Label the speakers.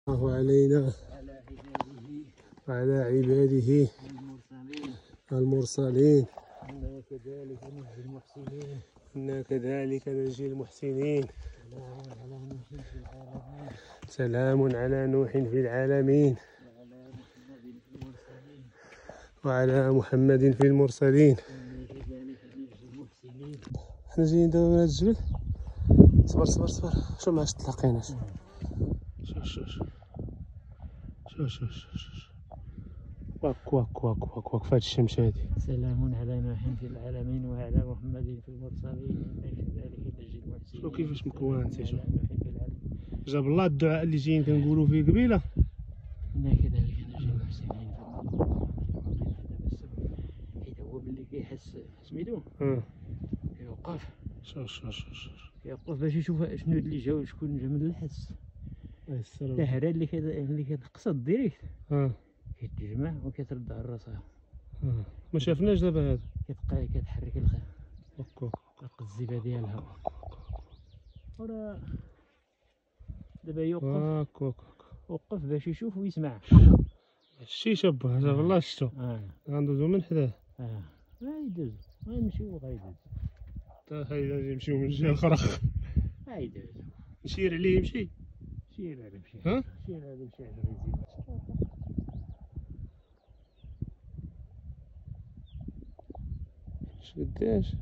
Speaker 1: الله علينا وعلى عباده المرسلين إنا كذلك نجزي المحسنين. سلام على نوح في العالمين وعلى محمد في المرسلين. حنا جايين دابا من هاد الجبل. صبر صبر صبر، شوف ما تلاقيناش. شوف شوف شوف شوف شوف شوف واك واك واك واك واك فهاد الشمس هادي.
Speaker 2: سلام على نوح في العالمين وعلى محمد في المرسلين إنا كذلك نجزي المحسنين.
Speaker 1: شوف كيفاش مكون انت. شوف جاب الله الدعاء اللي جايين كنقولوا فيه قبيله.
Speaker 2: إنا كذلك نجزي المحسنين. حيت هو ملي كيحس سميتو كيوقف.
Speaker 1: شوف شوف شوف
Speaker 2: كيوقف باش يشوف شنو اللي جا وشكون جا من الحس. السهرة اللي كتقصد ديريكت كتجمع وكترد على راسها.
Speaker 1: ما شافناش دابا هذا.
Speaker 2: كتبقى كتحرك الخير
Speaker 1: هكاك
Speaker 2: القزيبه ديالها ورا دابا يوقف.
Speaker 1: هكاك
Speaker 2: وقف باش يشوف ويسمع.
Speaker 1: شتي شابه شاف الله شتو. غندوزو من حداه.
Speaker 2: غيدوز غنمشيو وغيدوز.
Speaker 1: حتى خايله نمشيو من الجهه الاخرى.
Speaker 2: غيدوز
Speaker 1: نشير عليه يمشي.
Speaker 2: شير على مشي. شير على مشي على غيزيد.
Speaker 1: شداش